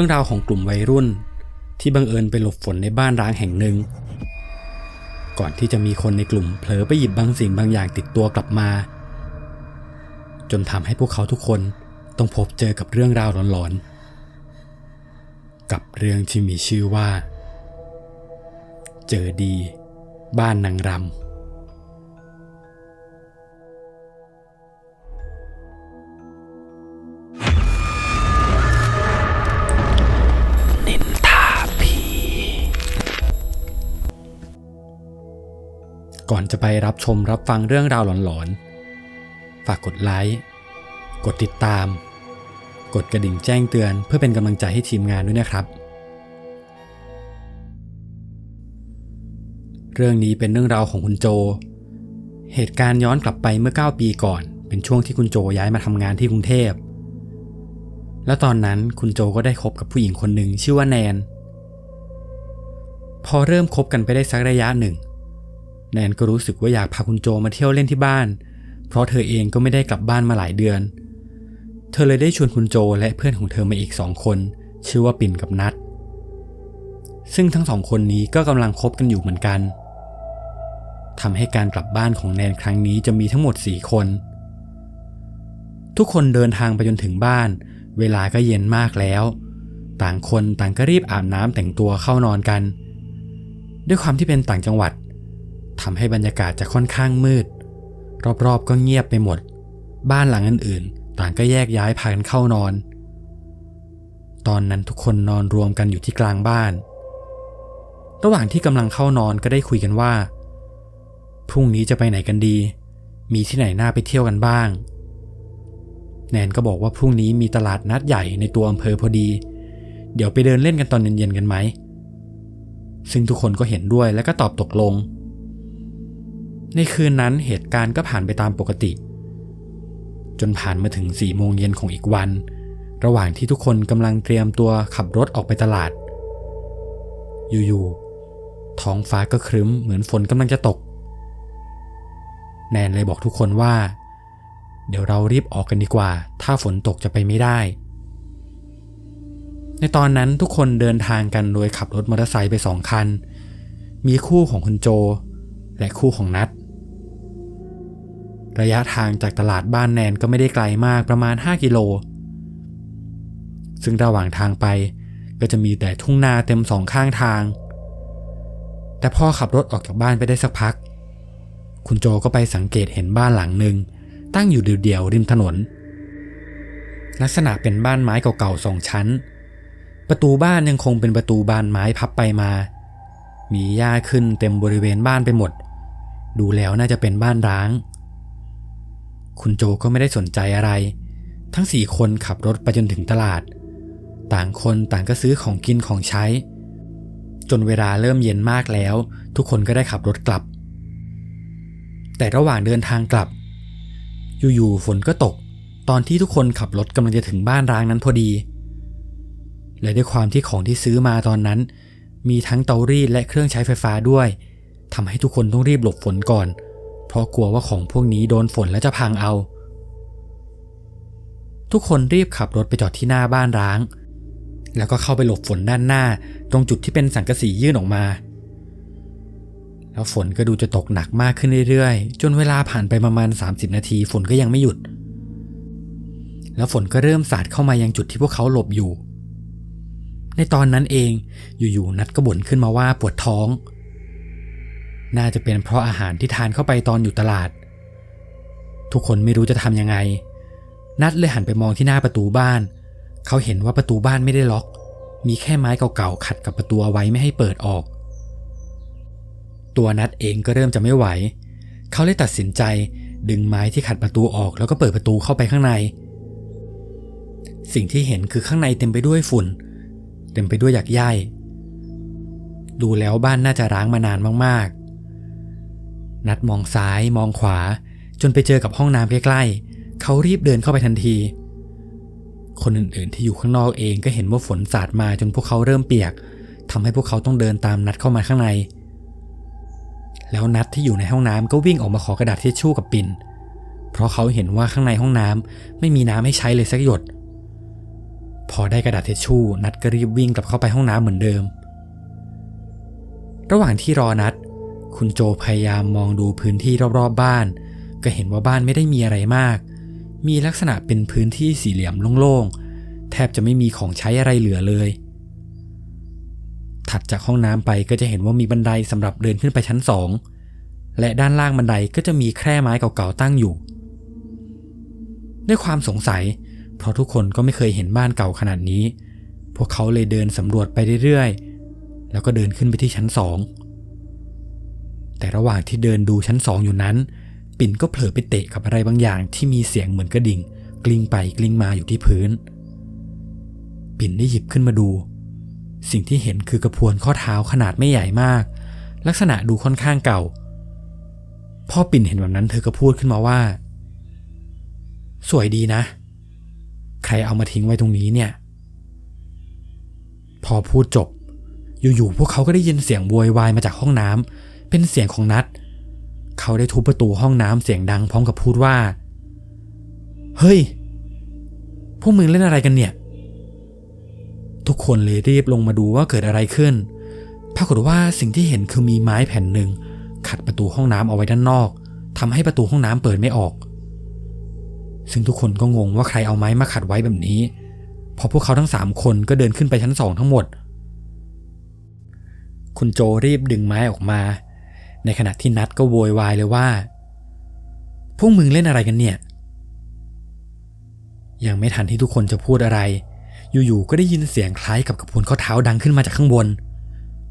รื่องราวของกลุ่มวัยรุ่นที่บังเอิญไปหลบฝนในบ้านร้างแห่งหนึ่งก่อนที่จะมีคนในกลุ่มเผลอไปหยิบบางสิ่งบางอย่างติดตัวกลับมาจนทำให้พวกเขาทุกคนต้องพบเจอกับเรื่องราวหลอนๆกับเรื่องที่มีชื่อว่าเจอดีบ้านนางรำก่อนจะไปรับชมรับฟังเรื่องราวหลอนๆฝากกดไลค์กดติดตามกดกระดิ่งแจ้งเตือนเพื่อเป็นกำลังใจให้ทีมงานด้วยนะครับเรื่องนี้เป็นเรื่องราวของคุณโจเหตุการณ์ย้อนกลับไปเมื่อ9 ปีก่อนเป็นช่วงที่คุณโจย้ายมาทำงานที่กรุงเทพและตอนนั้นคุณโจก็ได้คบกับผู้หญิงคนหนึ่งชื่อว่าแนนพอเริ่มคบกันไปได้สักระยะหนึ่งแนนก็รู้สึกว่าอยากพาคุณโจมาเที่ยวเล่นที่บ้านเพราะเธอเองก็ไม่ได้กลับบ้านมาหลายเดือนเธอเลยได้ชวนคุณโจและเพื่อนของเธอมาอีก2 คนชื่อว่าปิ่นกับนัทซึ่งทั้ง2 คนนี้ก็กำลังคบกันอยู่เหมือนกันทำให้การกลับบ้านของแนนครั้งนี้จะมีทั้งหมด4 คนทุกคนเดินทางไปจนถึงบ้านเวลาก็เย็นมากแล้วต่างคนต่างก็รีบอาบน้ำแต่งตัวเข้านอนกันด้วยความที่เป็นต่างจังหวัดทำให้บรรยากาศจะค่อนข้างมืดรอบๆก็เงียบไปหมดบ้านหลังอื่นๆต่างก็แยกย้ายพากันเข้านอนตอนนั้นทุกคนนอนรวมกันอยู่ที่กลางบ้านระหว่างที่กำลังเข้านอนก็ได้คุยกันว่าพรุ่งนี้จะไปไหนกันดีมีที่ไหนน่าไปเที่ยวกันบ้างแนนก็บอกว่าพรุ่งนี้มีตลาดนัดใหญ่ในตัวอำเภอพอดีเดี๋ยวไปเดินเล่นกันตอนเย็นๆกันไหมซึ่งทุกคนก็เห็นด้วยและก็ตอบตกลงในคืนนั้นเหตุการณ์ก็ผ่านไปตามปกติจนผ่านมาถึง4 โมงเย็นของอีกวันระหว่างที่ทุกคนกำลังเตรียมตัวขับรถออกไปตลาดอยู่ๆท้องฟ้าก็ครึ้มเหมือนฝนกำลังจะตกแนนเลยบอกทุกคนว่าเดี๋ยวเรารีบออกกันดีกว่าถ้าฝนตกจะไปไม่ได้ในตอนนั้นทุกคนเดินทางกันโดยขับรถมอเตอร์ไซค์ไป2 คันมีคู่ของคุณโจและคู่ของนัทระยะทางจากตลาดบ้านแนนก็ไม่ได้ไกลมากประมาณ5 กิโลซึ่งระหว่างทางไปก็จะมีแต่ทุ่งนาเต็ม2 ข้างทางแต่พอขับรถออกจากบ้านไปได้สักพักคุณโจก็ไปสังเกตเห็นบ้านหลังหนึ่งตั้งอยู่เดี่ยวๆริมถนนลักษณะเป็นบ้านไม้เก่าๆ2 ชั้นประตูบ้านยังคงเป็นประตูบานไม้พับไปมามีหญ้าขึ้นเต็มบริเวณบ้านไปหมดดูแล้วน่าจะเป็นบ้านร้างคุณโจก็ไม่ได้สนใจอะไรทั้ง4 คนขับรถไปจนถึงตลาดต่างคนต่างก็ซื้อของกินของใช้จนเวลาเริ่มเย็นมากแล้วทุกคนก็ได้ขับรถกลับแต่ระหว่างเดินทางกลับอยู่ๆฝนก็ตกตอนที่ทุกคนขับรถกำลังจะถึงบ้านร้างนั้นพอดีและด้วยความที่ของที่ซื้อมาตอนนั้นมีทั้งเตารีดและเครื่องใช้ไฟฟ้าด้วยทำให้ทุกคนต้องรีบหลบฝนก่อนเพราะกลัวว่าของพวกนี้โดนฝนแล้วจะพังเอาทุกคนรีบขับรถไปจอดที่หน้าบ้านร้างแล้วก็เข้าไปหลบฝนด้านหน้าตรงจุดที่เป็นสังกะสียื่นออกมาแล้วฝนก็ดูจะตกหนักมากขึ้นเรื่อยๆจนเวลาผ่านไปประมาณ30 นาทีฝนก็ยังไม่หยุดแล้วฝนก็เริ่มสาดเข้ามายังจุดที่พวกเขาหลบอยู่ในตอนนั้นเองอยู่ๆนัทก็บ่นขึ้นมาว่าปวดท้องน่าจะเป็นเพราะอาหารที่ทานเข้าไปตอนอยู่ตลาดทุกคนไม่รู้จะทำยังไงนัทเลยหันไปมองที่หน้าประตูบ้านเขาเห็นว่าประตูบ้านไม่ได้ล็อกมีแค่ไม้เก่าๆขัดกับประตูเอาไว้ไม่ให้เปิดออกตัวนัทเองก็เริ่มจะไม่ไหวเขาเลยตัดสินใจดึงไม้ที่ขัดประตูออกแล้วก็เปิดประตูเข้าไปข้างในสิ่งที่เห็นคือข้างในเต็มไปด้วยฝุ่นเต็มไปด้วยหยักใยดูแล้วบ้านน่าจะร้างมานานมากๆนัทมองซ้ายมองขวาจนไปเจอกับห้องน้ำใกล้ๆเขารีบเดินเข้าไปทันทีคนอื่นๆที่อยู่ข้างนอกเองก็เห็นว่าฝนสาดมาจนพวกเขาเริ่มเปียกทำให้พวกเขาต้องเดินตามนัทเข้ามาข้างในแล้วนัทที่อยู่ในห้องน้ำก็วิ่งออกมาขอกระดาษทิชชู่กับปิ่นเพราะเขาเห็นว่าข้างในห้องน้ำไม่มีน้ำให้ใช้เลยสักหยด พอได้กระดาษทิชชู่นัดก็รีบวิ่งกลับเข้าไปห้องน้ำเหมือนเดิมระหว่างที่รอนัดคุณโจพยายามมองดูพื้นที่รอบๆบ้านก็เห็นว่าบ้านไม่ได้มีอะไรมากมีลักษณะเป็นพื้นที่สี่เหลี่ยมโล่งๆแทบจะไม่มีของใช้อะไรเหลือเลยถัดจากห้องน้ำไปก็จะเห็นว่ามีบันไดสำหรับเดินขึ้นไปชั้น2และด้านล่างบันไดก็จะมีแคร่ไม้เก่าๆตั้งอยู่ด้วยความสงสัยเพราะทุกคนก็ไม่เคยเห็นบ้านเก่าขนาดนี้พวกเขาเลยเดินสำรวจไปเรื่อยๆแล้วก็เดินขึ้นไปที่ชั้น2แต่ระหว่างที่เดินดูชั้น2อยู่นั้นปิ่นก็เผลอไปเตะกับอะไรบางอย่างที่มีเสียงเหมือนกระดิ่งกลิ้งไปกลิ้งมาอยู่ที่พื้นปิ่นได้หยิบขึ้นมาดูสิ่งที่เห็นคือกระพวนข้อเท้าขนาดไม่ใหญ่มากลักษณะดูค่อนข้างเก่าพอปิ่นเห็นแบบนั้นเธอก็พูดขึ้นมาว่าสวยดีนะใครเอามาทิ้งไว้ตรงนี้เนี่ยพอพูดจบอยู่ๆพวกเขาก็ได้ยินเสียงโวยวายมาจากห้องน้ำเป็นเสียงของนัทเขาได้ทุบประตูห้องน้ำเสียงดังพร้อมกับพูดว่าเฮ้ยพวกมึงเล่นอะไรกันเนี่ยทุกคนเลยรีบลงมาดูว่าเกิดอะไรขึ้นปรากฏว่าสิ่งที่เห็นคือมีไม้แผ่นหนึ่งขัดประตูห้องน้ำเอาไว้ด้านนอกทำให้ประตูห้องน้ำเปิดไม่ออกซึ่งทุกคนก็งงว่าใครเอาไม้มาขัดไว้แบบนี้พอพวกเขาทั้ง3คนก็เดินขึ้นไปชั้น2ทั้งหมดคุณโจรีบดึงไม้ออกมาในขณะที่นัทก็โวยวายเลยว่าพวกมึงเล่นอะไรกันเนี่ยยังไม่ทันที่ทุกคนจะพูดอะไรอยู่ๆก็ได้ยินเสียงคล้ายกับกระพุ้นข้อเท้าดังขึ้นมาจากข้างบน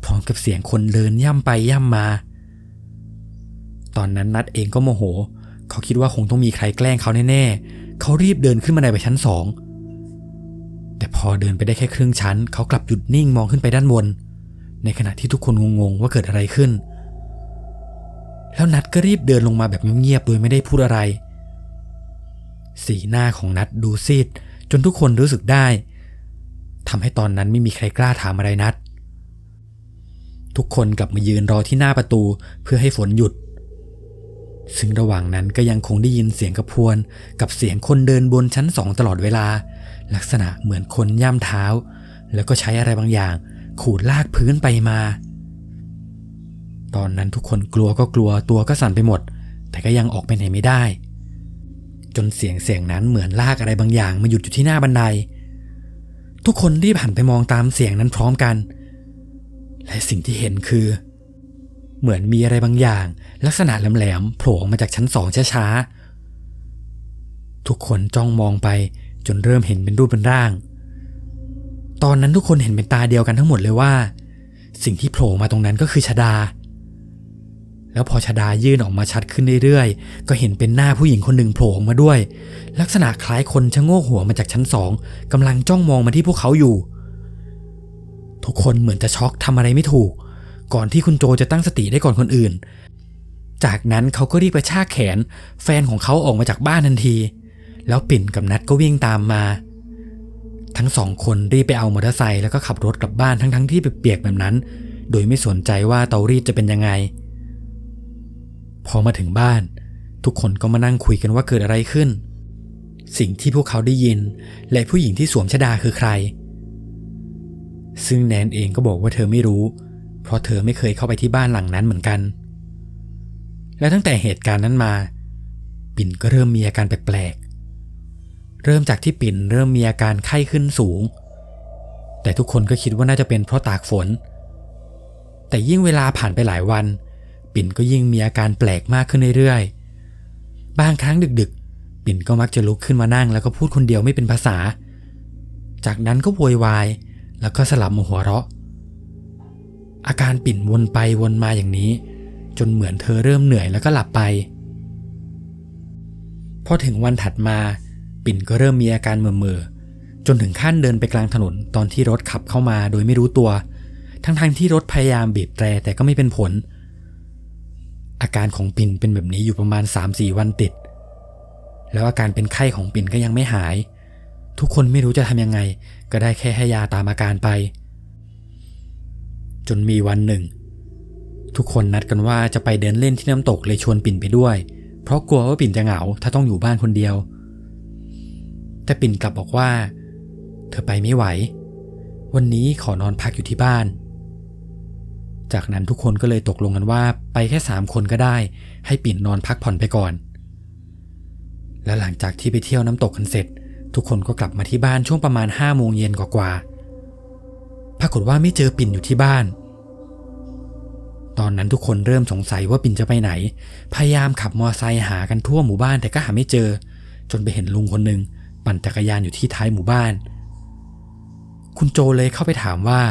พร้อมกับเสียงคนเดินย่ำไปย่ำมาตอนนั้นนัทเองก็โมโหเขาคิดว่าคงต้องมีใครแกล้งเขาแน่ๆเขารีบเดินขึ้นบันไดไปชั้น2แต่พอเดินไปได้แค่ครึ่งชั้นเขากลับหยุดนิ่งมองขึ้นไปด้านบนในขณะที่ทุกคนงงๆว่าเกิดอะไรขึ้นแล้วนัทก็รีบเดินลงมาแบบเงียบๆโดยไม่ได้พูดอะไรสีหน้าของนัทดูซีดจนทุกคนรู้สึกได้ทำให้ตอนนั้นไม่มีใครกล้าถามอะไรนัททุกคนกลับมายืนรอที่หน้าประตูเพื่อให้ฝนหยุดซึ่งระหว่างนั้นก็ยังคงได้ยินเสียงกระพวนกับเสียงคนเดินบนชั้น2ตลอดเวลาลักษณะเหมือนคนย่ำเท้าแล้วก็ใช้อะไรบางอย่างขูดลากพื้นไปมาตอนนั้นทุกคนกลัวก็กลัวตัวก็สั่นไปหมดแต่ก็ยังออกไปไหนไม่ได้จนเสียงนั้นเหมือนลากอะไรบางอย่างมาหยุดอยู่ที่หน้าบันไดทุกคนรีบหันไปมองตามเสียงนั้นพร้อมกันและสิ่งที่เห็นคือเหมือนมีอะไรบางอย่างลักษณะแหลมๆโผล่ออกมาจากชั้น2ช้าๆทุกคนจ้องมองไปจนเริ่มเห็นเป็นรูปเป็นร่างตอนนั้นทุกคนเห็นเป็นตาเดียวกันทั้งหมดเลยว่าสิ่งที่โผล่มาตรงนั้นก็คือชฎาแล้วพอชฎายื่นออกมาชัดขึ้นเรื่อยๆก็เห็นเป็นหน้าผู้หญิงคนหนึ่งโผล่ออกมาด้วยลักษณะคล้ายคนชะโงกหัวมาจากชั้น2กำลังจ้องมองมาที่พวกเขาอยู่ทุกคนเหมือนจะช็อกทำอะไรไม่ถูกก่อนที่คุณโจจะตั้งสติได้ก่อนคนอื่นจากนั้นเขาก็รีบกระชากแขนแฟนของเขาออกมาจากบ้านทันทีแล้วปิ่นกับนัทก็วิ่งตามมาทั้ง2คนรีบไปเอามอเตอร์ไซค์แล้วก็ขับรถกลับบ้านทั้งที่เปียกๆแบบนั้นโดยไม่สนใจว่าเตารีดจะเป็นยังไงพอมาถึงบ้านทุกคนก็มานั่งคุยกันว่าเกิดอะไรขึ้นสิ่งที่พวกเขาได้ยินและผู้หญิงที่สวมชฎาคือใครซึ่งแนนเองก็บอกว่าเธอไม่รู้เพราะเธอไม่เคยเข้าไปที่บ้านหลังนั้นเหมือนกันและตั้งแต่เหตุการณ์นั้นมาปิ่นก็เริ่มมีอาการแปลกๆเริ่มจากที่ปิ่นเริ่มมีอาการไข้ขึ้นสูงแต่ทุกคนก็คิดว่าน่าจะเป็นเพราะตากฝนแต่ยิ่งเวลาผ่านไปหลายวันปิ่นก็ยิ่งมีอาการแปลกมากขึ้นเรื่อยๆบางครั้งดึกๆปิ่นก็มักจะลุกขึ้นมานั่งแล้วก็พูดคนเดียวไม่เป็นภาษาจากนั้นก็โวยวายแล้วก็สลับมาหัวเราะอาการปิ่นวนไปวนมาอย่างนี้จนเหมือนเธอเริ่มเหนื่อยแล้วก็หลับไปพอถึงวันถัดมาปิ่นก็เริ่มมีอาการเมื่อๆจนถึงขั้นเดินไปกลางถนนตอนที่รถขับเข้ามาโดยไม่รู้ตัวทั้งที่รถพยายามบีบแตรแต่ก็ไม่เป็นผลอาการของปิ่นเป็นแบบนี้อยู่ประมาณ 3-4 วันติดแล้วอาการเป็นไข้ของปิ่นก็ยังไม่หายทุกคนไม่รู้จะทำยังไงก็ได้แค่ให้ยาตามอาการไปจนมีวันหนึ่งทุกคนนัดกันว่าจะไปเดินเล่นที่น้ำตกเลยชวนปิ่นไปด้วยเพราะกลัวว่าปิ่นจะเหงาถ้าต้องอยู่บ้านคนเดียวแต่ปิ่นกลับบอกว่า เธอไปไม่ไหววันนี้ขอนอนพักอยู่ที่บ้านจากนั้นทุกคนก็เลยตกลงกันว่าไปแค่3 คนก็ได้ให้ปิ่นนอนพักผ่อนไปก่อนและหลังจากที่ไปเที่ยวน้ำตกกันเสร็จทุกคนก็กลับมาที่บ้านช่วงประมาณ5 โมงเย็นกว่าปรากฏว่าไม่เจอปิ่นอยู่ที่บ้านตอนนั้นทุกคนเริ่มสงสัยว่าปิ่นจะไปไหนพยายามขับมอเตอร์ไซค์หากันทั่วหมู่บ้านแต่ก็หาไม่เจอจนไปเห็นลุงคนหนึ่งปั่นจักรยานอยู่ที่ท้ายหมู่บ้านคุณโจเลยเข้าไปถามว่า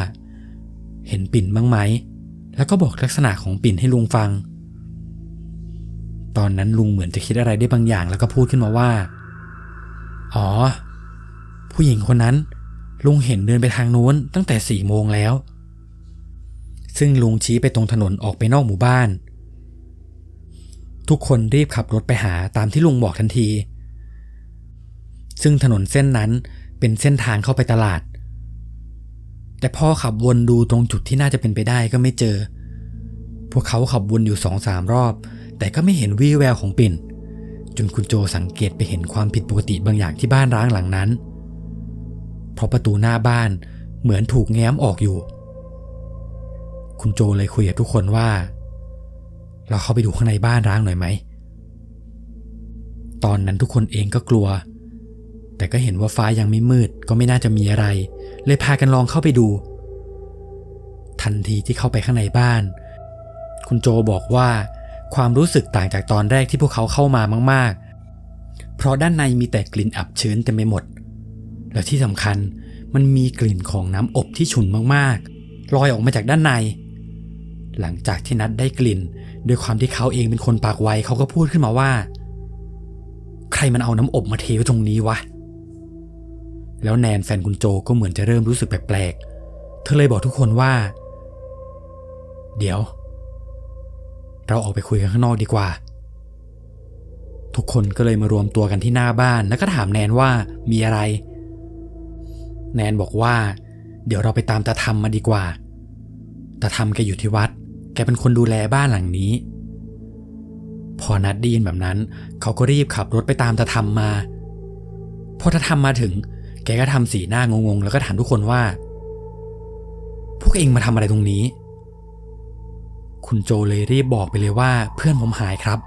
เห็นปิ่นบ้างไหมแล้วก็บอกลักษณะของปิ่นให้ลุงฟังตอนนั้นลุงเหมือนจะคิดอะไรได้บางอย่างแล้วก็พูดขึ้นมาว่าอ๋อผู้หญิงคนนั้นลุงเห็นเดินไปทางโน้นตั้งแต่4 โมงแล้วซึ่งลุงชี้ไปตรงถนนออกไปนอกหมู่บ้านทุกคนรีบขับรถไปหาตามที่ลุงบอกทันทีซึ่งถนนเส้นนั้นเป็นเส้นทางเข้าไปตลาดแต่พอขับวนดูตรงจุดที่น่าจะเป็นไปได้ก็ไม่เจอพวกเขาขับวนอยู่ 2-3 รอบแต่ก็ไม่เห็นวี่แววของปิ่นจนคุณโจสังเกตไปเห็นความผิดปกติบางอย่างที่บ้านร้างหลังนั้นเพราะประตูหน้าบ้านเหมือนถูกแง้มออกอยู่คุณโจเลยคุยกับทุกคนว่าเราเข้าไปดูข้างในบ้านร้างหน่อยไหมตอนนั้นทุกคนเองก็กลัวแต่ก็เห็นว่าฟ้ายังไม่มืดก็ไม่น่าจะมีอะไรเลยพากันลองเข้าไปดูทันทีที่เข้าไปข้างในบ้านคุณโจบอกว่าความรู้สึกต่างจากตอนแรกที่พวกเขาเข้ามามากๆเพราะด้านในมีแต่กลิ่นอับชื้นเต็มไปหมดและที่สำคัญมันมีกลิ่นของน้ำอบที่ฉุนมากๆลอยออกมาจากด้านในหลังจากที่นัดได้กลิ่นด้วยความที่เขาเองเป็นคนปากไวเขาก็พูดขึ้นมาว่าใครมันเอาน้ำอบมาเทไว้ตรงนี้วะแล้วแนนแฟนคุณโจก็เหมือนจะเริ่มรู้สึกแปลกๆเธอเลยบอกทุกคนว่าเดี๋ยวเราออกไปคุยกันข้างนอกดีกว่าทุกคนก็เลยมารวมตัวกันที่หน้าบ้านแล้วก็ถามแนนว่ามีอะไรแนนบอกว่าเดี๋ยวเราไปตามตาธรรมมาดีกว่าตาธรรมแกอยู่ที่วัดแกเป็นคนดูแลบ้านหลังนี้พอนัดได้ยินแบบนั้นเขาก็รีบขับรถไปตามตาธรรมมาพอตาธรรมมาถึงแกก็ทำสีหน้างงๆแล้วก็ถามทุกคนว่าพวกเองมาทำอะไรตรงนี้คุณโจเลยรีบบอกไปเลยว่าเพื่อนผมหายครับ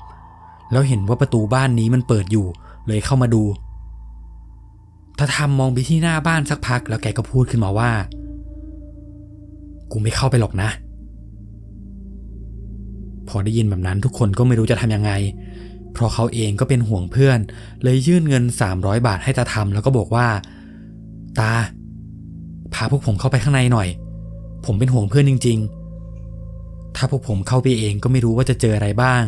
แล้วเห็นว่าประตูบ้านนี้มันเปิดอยู่เลยเข้ามาดูตาธรรมมองไปที่หน้าบ้านสักพักแล้วแกก็พูดขึ้นมาว่ากูไม่เข้าไปหรอกนะพอได้ยินแบบนั้นทุกคนก็ไม่รู้จะทำยังไงเพราะเขาเองก็เป็นห่วงเพื่อนเลยยื่นเงิน300 บาทให้ตาธรรมแล้วก็บอกว่าตาพาพวกผมเข้าไปข้างในหน่อยผมเป็นห่วงเพื่อนจริงๆถ้าพวกผมเข้าไปเองก็ไม่รู้ว่าจะเจออะไรบ้าง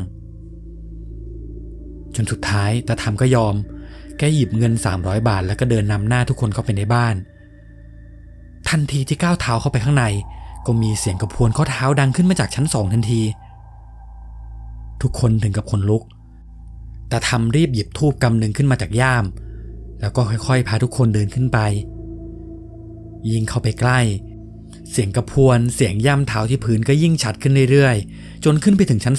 จนสุดท้ายตาธรรมก็ยอมแกหยิบเงิน300 บาทแล้วก็เดินนำหน้าทุกคนเข้าไปในบ้านทันทีที่ก้าวเท้าเข้าไปข้างในก็มีเสียงกระพวนข้อเท้าดังขึ้นมาจากชั้น2ทันทีทุกคนถึงกับขนลุกตาธรรมรีบหยิบธูปกำหนึ่งขึ้นมาจากย่ามแล้วก็ค่อยๆพาทุกคนเดินขึ้นไปยิ่งเข้าไปใกล้เสียงกระพวนเสียงย่ำเท้าที่พื้นก็ยิ่งชัดขึ้นเรื่อยๆจนขึ้นไปถึงชั้น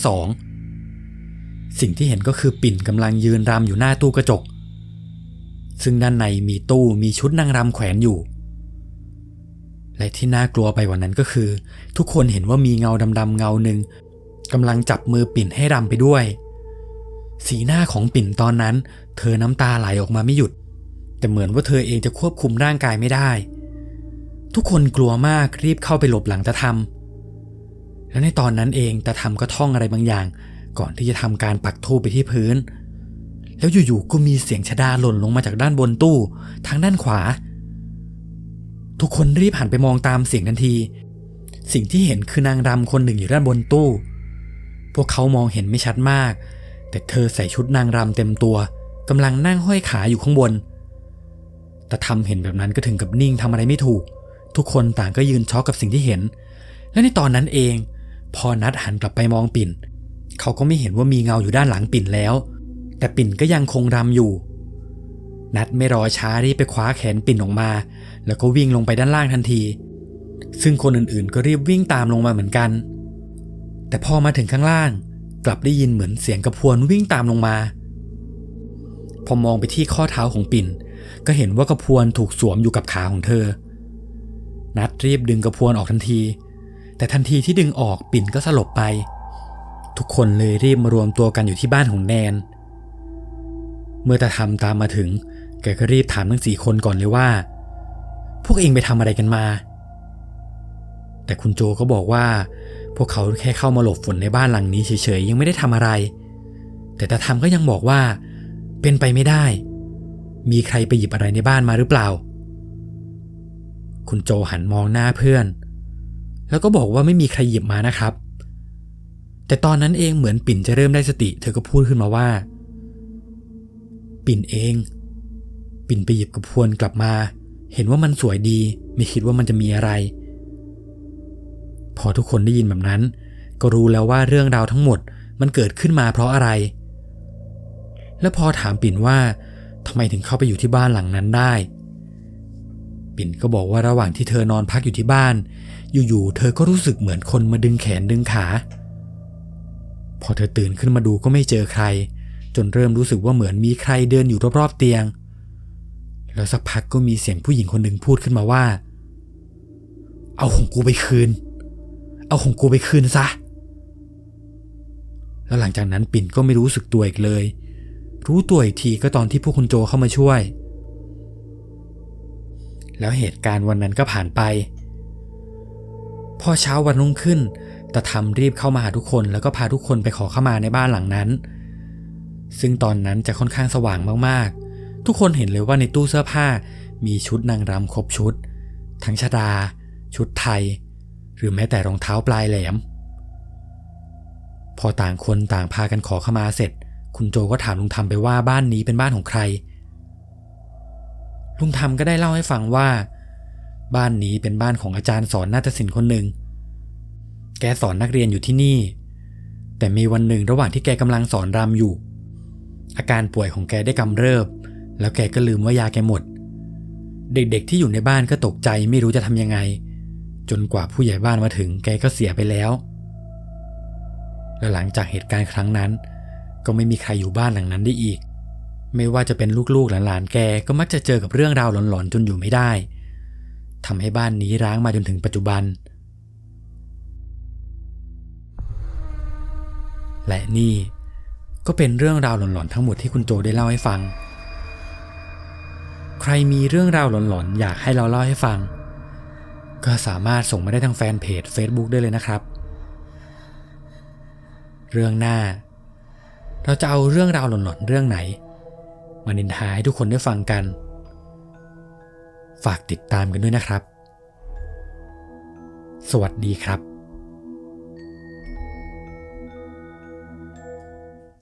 2สิ่งที่เห็นก็คือปิ่นกำลังยืนรำอยู่หน้าตู้กระจกซึ่งด้านในมีตู้มีชุดนางรำแขวนอยู่และที่น่ากลัวไปกว่านั้นก็คือทุกคนเห็นว่ามีเงาดำๆเงาหนึ่งกำลังจับมือปิ่นให้รำไปด้วยสีหน้าของปิ่นตอนนั้นเธอน้ำตาไหลออกมาไม่หยุดแต่เหมือนว่าเธอเองจะควบคุมร่างกายไม่ได้ทุกคนกลัวมากรีบเข้าไปหลบหลังตาธรรมและในตอนนั้นเองตาธรรมก็ท่องอะไรบางอย่างก่อนที่จะทำการปักธูปไปที่พื้นแล้วอยู่ๆก็มีเสียงชฎาหล่นลงมาจากด้านบนตู้ทางด้านขวาทุกคนรีบหันไปมองตามเสียงทันทีสิ่งที่เห็นคือนางรำคนหนึ่งอยู่ด้านบนตู้พวกเขามองเห็นไม่ชัดมากแต่เธอใส่ชุดนางรำเต็มตัวกำลังนั่งห้อยขาอยู่ข้างบนแต่ทำเห็นแบบนั้นก็ถึงกับนิ่งทำอะไรไม่ถูกทุกคนต่างก็ยืนช็อกกับสิ่งที่เห็นและในตอนนั้นเองพอนัดหันกลับไปมองปิ่นเขาก็ไม่เห็นว่ามีเงาอยู่ด้านหลังปิ่นแล้วแต่ปิ่นก็ยังคงรำอยู่นัดไม่รอช้ารีบไปคว้าแขนปิ่นออกมาแล้วก็วิ่งลงไปด้านล่างทันทีซึ่งคนอื่นๆก็รีบวิ่งตามลงมาเหมือนกันแต่พอมาถึงข้างล่างกลับได้ยินเหมือนเสียงกระพวนวิ่งตามลงมาพอมองไปที่ข้อเท้าของปิ่น ก็เห็นว่ากระพวนถูกสวมอยู่กับขาของเธอนัดรีบดึงกระพวนออกทันทีแต่ทันทีที่ดึงออกปิ่นก็สลบไปทุกคนเลยรีบมารวมตัวกันอยู่ที่บ้านของแนนเมื่อตาทำตามมาถึงแกก็รีบถามทั้ง4 คนก่อนเลยว่าพวกเองไปทำอะไรกันมาแต่คุณโจก็บอกว่าพวกเขาแค่เข้ามาหลบฝนในบ้านหลังนี้เฉยๆยังไม่ได้ทำอะไรแต่ตาทำก็ยังบอกว่าเป็นไปไม่ได้มีใครไปหยิบอะไรในบ้านมาหรือเปล่าคุณโจหันมองหน้าเพื่อนแล้วก็บอกว่าไม่มีใครหยิบมานะครับแต่ตอนนั้นเองเหมือนปิ่นจะเริ่มได้สติเธอก็พูดขึ้นมาว่าปิ่นเองปิ่นไปหยิบกระพวนกลับมาเห็นว่ามันสวยดีไม่คิดว่ามันจะมีอะไรพอทุกคนได้ยินแบบนั้นก็รู้แล้วว่าเรื่องราวทั้งหมดมันเกิดขึ้นมาเพราะอะไรแล้วพอถามปิ่นว่าทำไมถึงเข้าไปอยู่ที่บ้านหลังนั้นได้ปิ่นก็บอกว่าระหว่างที่เธอนอนพักอยู่ที่บ้านอยู่ๆเธอก็รู้สึกเหมือนคนมาดึงแขนดึงขาพอเธอตื่นขึ้นมาดูก็ไม่เจอใครจนเริ่มรู้สึกว่าเหมือนมีใครเดินอยู่รอบๆเตียงแล้วสักพักก็มีเสียงผู้หญิงคนหนึ่งพูดขึ้นมาว่าเอาของกูไปคืนเอาของกูไปคืนซะแล้วหลังจากนั้นปิ่นก็ไม่รู้สึกตัวอีกเลยรู้ตัวอีกทีก็ตอนที่พวกคุณโจเข้ามาช่วยแล้วเหตุการณ์วันนั้นก็ผ่านไปพอเช้าวันรุ่งขึ้นตาทำรีบเข้ามาหาทุกคนแล้วก็พาทุกคนไปขอเข้ามาในบ้านหลังนั้นซึ่งตอนนั้นจะค่อนข้างสว่างมากๆทุกคนเห็นเลยว่าในตู้เสื้อผ้ามีชุดนางรำครบชุดทั้งชฎาชุดไทยหรือแม้แต่รองเท้าปลายแหลมพอต่างคนต่างพากันขอเข้ามาเสร็จคุณโจก็ถามลุงธรรมไปว่าบ้านนี้เป็นบ้านของใครลุงธรรมก็ได้เล่าให้ฟังว่าบ้านนี้เป็นบ้านของอาจารย์สอนนาฏศิลป์คนหนึ่งแกสอนนักเรียนอยู่ที่นี่แต่มีวันหนึ่งระหว่างที่แกกำลังสอนรำอยู่อาการป่วยของแกได้กำเริบแล้วแกก็ลืมว่ายาแกหมดเด็กๆที่อยู่ในบ้านก็ตกใจไม่รู้จะทำยังไงจนกว่าผู้ใหญ่บ้านมาถึงแกก็เสียไปแล้วและหลังจากเหตุการณ์ครั้งนั้นก็ไม่มีใครอยู่บ้านหลังนั้นได้อีกไม่ว่าจะเป็นลูกๆหลานๆแกก็มักจะเจอกับเรื่องราวหลอนๆจนอยู่ไม่ได้ทำให้บ้านนี้ร้างมาจนถึงปัจจุบันและนี่ก็เป็นเรื่องราวหลอนๆทั้งหมดที่คุณโจได้เล่าให้ฟังใครมีเรื่องราวหลอนๆอยากให้เราเล่าให้ฟังก็สามารถส่งมาได้ทางแฟนเพจ Facebook ได้เลยนะครับเรื่องหน้าเราจะเอาเรื่องราวหลอนๆเรื่องไหนมานินทาให้ทุกคนได้ฟังกันฝากติดตามกันด้วยนะครับสวัสดีครับ